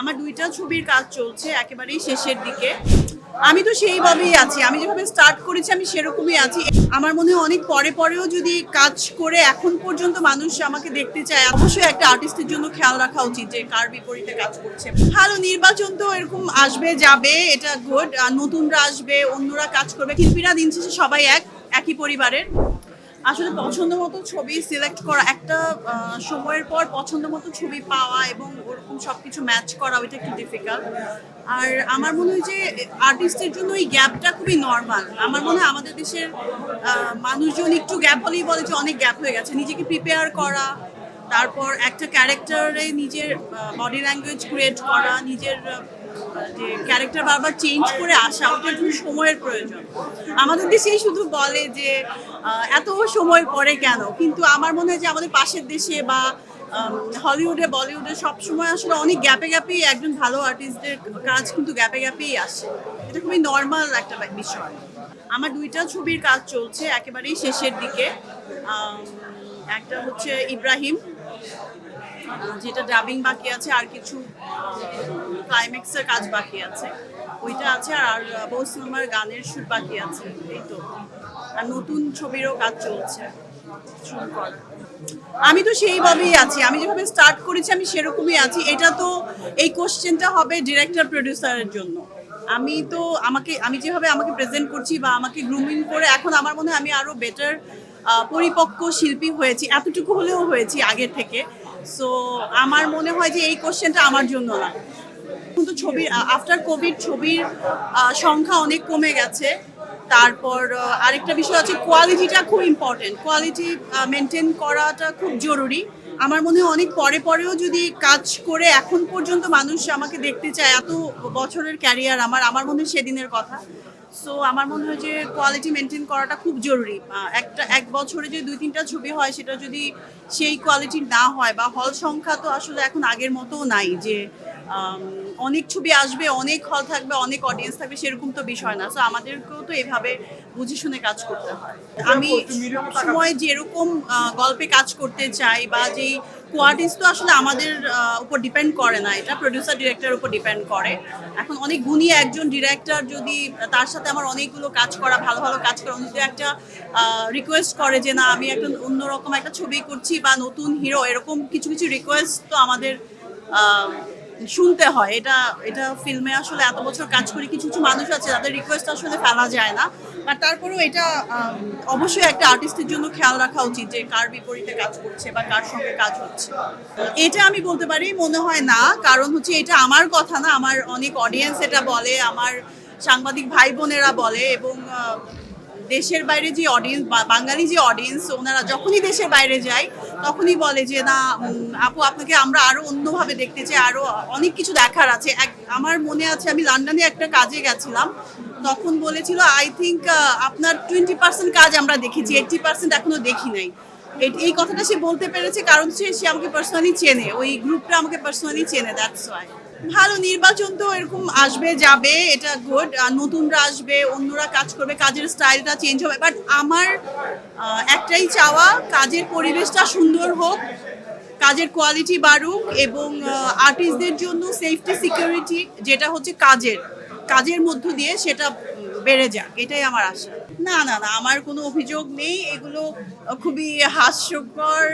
আমার ২টা ছবির কাজ চলছে একেবারেই শেষের দিকে। আমি তো সেইভাবেই আছি। আমি যেভাবে স্টার্ট করেছি আমি সেরকমই আছি। আমার মনে হয় অনেক পরেও যদি কাজ করে এখন পর্যন্ত মানুষ আমাকে দেখতে চায়, অবশ্যই একটা আর্টিস্টের জন্য খেয়াল রাখা উচিত যে কার বিপরীতে কাজ করছে। ভালো নির্বাচন তো এরকম আসবে যাবে, এটা গুড। নতুনরা আসবে, অন্যরা কাজ করবে। শিল্পীরা দিন শেষে সবাই একই পরিবারের। আসলে পছন্দ মতো ছবি সিলেক্ট করা একটা সময়ের পর পছন্দ মতো ছবি পাওয়া এবং ওরকম সবকিছু ম্যাচ করা ওইটা একটু ডিফিকাল্ট। আর আমার মনে হয় যে আর্টিস্টের জন্য এই গ্যাপটা খুবই নর্মাল। আমার মনে হয় আমাদের দেশের মানুষজন একটু গ্যাপ হলেই বলে যে অনেক গ্যাপ হয়ে গেছে। নিজেকে প্রিপেয়ার করা, তারপর একটা ক্যারেক্টারে নিজের বডি ল্যাঙ্গুয়েজ ক্রিয়েট করা, নিজের যে ক্যারেক্টার বারবার চেঞ্জ করে আসা, ওটার জন্য সময়ের প্রয়োজন। আমাদের দেশেই শুধু বলে যে এত সময় পরে কেন, কিন্তু আমার মনে হয় যে আমাদের পাশের দেশে বা হলিউডে বলিউডে সবসময় আসলে অনেক গ্যাপেই একজন ভালো আর্টিস্টদের কাজ কিন্তু গ্যাপেই আসে। এটা খুবই নর্মাল একটা বিষয়। আমার ২টা ছবির কাজ চলছে একেবারেই শেষের দিকে। একটা হচ্ছে ইব্রাহিম, যেটা ডাবিং বাকি আছে, আর কিছু ক্লাইম্যাক্সের কাজ বাকি আছে, ওইটা আছে। আর বউ সিনেমার গানের শুট বাকি আছে, এই তো। আর নতুন ছবিরও কাজ চলছে শুরু করা। আমি তো সেইভাবেই আছি। আমি যেভাবে স্টার্ট করেছি আমি সেরকমই আছি। এটা তো এই কোশ্চেনটা হবে ডিরেক্টর প্রডিউসারের জন্য। আমি যেভাবে আমাকে প্রেজেন্ট করছি বা আমাকে গ্রুমিং করে এখন আমার মনে হয় আমি আরো বেটার পরিপক্ক শিল্পী হয়েছি, এতটুকু হলেও হয়েছি আগের থেকে। সো আমার মনে হয় যে এই কোশ্চেনটা আমার জন্য না। কিন্তু ছবির আফটার কোভিড ছবির সংখ্যা অনেক কমে গেছে। তারপর আরেকটা বিষয় আছে, কোয়ালিটিটা খুব ইম্পর্টেন্ট। কোয়ালিটি মেনটেন করাটা খুব জরুরি। আমার মনে হয় অনেক পরেও যদি কাজ করে এখন পর্যন্ত মানুষ আমাকে দেখতে চায়, এত বছরের ক্যারিয়ার আমার মনে হয় সেদিনের কথা। সো আমার মনে হয় যে কোয়ালিটি মেনটেন করাটা খুব জরুরি। এক বছরে যে ২-৩টা ছবি হয়, সেটা যদি সেই কোয়ালিটি না হয়, বা হল সংখ্যা তো আসলে এখন আগের মতো নাই যে অনেক ছবি আসবে, অনেক হল থাকবে, অনেক অডিয়েন্স থাকবে, সেরকম তো বিষয় না। সো আমাদেরকেও তো এভাবে বুঝে শুনে কাজ করতে হয়। আমি সময় যেরকম গল্পে কাজ করতে চাই বা যেই কোয়ালিটিস, তো আসলে আমাদের উপর ডিপেন্ড করে না, এটা প্রডিউসার ডিরেক্টরের উপর ডিপেন্ড করে। এখন অনেক গুণী একজন ডিরেক্টর, যদি তার সাথে আমার অনেকগুলো কাজ করা, ভালো কাজ করা, যদি একটা রিকোয়েস্ট করে যে না আমি একটা অন্যরকম একটা ছবি করছি বা নতুন হিরো, এরকম কিছু রিকোয়েস্ট তো আমাদের শুনতে হয়। এটা ফিল্মে আসলে এত বছর কাজ করি, কিছু মানুষ আছে যাদের রিকোয়েস্ট আসলে ফেলা যায় না। আর তারপরেও এটা অবশ্যই একটা আর্টিস্টের জন্য খেয়াল রাখা উচিত যে কার বিপরীতে কাজ করছে বা কার সঙ্গে কাজ হচ্ছে। এটা আমি বলতে পারি মনে হয় না, কারণ হচ্ছে এটা আমার কথা না, আমার অনেক অডিয়েন্স এটা বলে, আমার সাংবাদিক ভাই বোনেরা বলে, এবং দেশের বাইরে যে অডিয়েন্স, বাঙালি যে অডিয়েন্স, ওনারা যখনই দেশের বাইরে যায় তখনই বলে যে না আপু, আপনাকে আমরা আরো অন্যভাবে দেখতে চাই, আরো অনেক কিছু দেখার আছে। আমার মনে আছে আমি লন্ডনে একটা কাজে গেছিলাম, তখন বলেছিল আই থিঙ্ক আপনার 20% কাজ আমরা দেখেছি, 80% এখনো দেখি নাই। এই কথাটা সে বলতে পেরেছে কারণ সে আমাকে পার্সোনালি চেনে, ওই গ্রুপটা আমাকে পার্সোনালি চেনে, দ্যাটস ওয়াই। ভালো নির্বাচন তো এরকম আসবে যাবে, এটা গুড। নতুনরা আসবে, অন্যরা কাজ করবে, কাজের স্টাইলটা চেঞ্জ হবে। বাট আমার একটাই চাওয়া, কাজের পরিবেশটা সুন্দর হোক, কাজের কোয়ালিটি বাড়ুক, এবং আর্টিস্টদের জন্য সেফটি সিকিউরিটি যেটা হচ্ছে কাজের মধ্য দিয়ে সেটা বেড়ে যাক, এটাই আমার আশা। না, আমার কোনো অভিযোগ নেই। এগুলো খুবই হাস্যকর,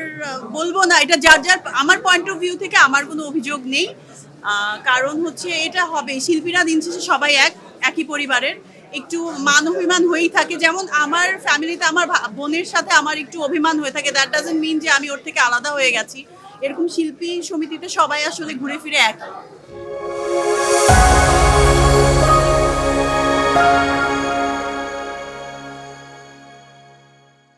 বলবো না, এটা যার আমার পয়েন্ট অফ ভিউ থেকে আমার কোনো অভিযোগ নেই। কারণ হচ্ছে এটা হবে, শিল্পীরা দিন শেষে সবাই একই পরিবারের। একটু মান অভিমান হয়েই থাকে, যেমন আমার ফ্যামিলিতে আমার বোনের সাথে আমার একটু অভিমান হয়ে থাকে, দ্যাট ডাজন্ট মিন যে আমি ওর থেকে আলাদা হয়ে গেছি। এরকম শিল্পী সমিতিতে সবাই আসলে ঘুরে ফিরে এক।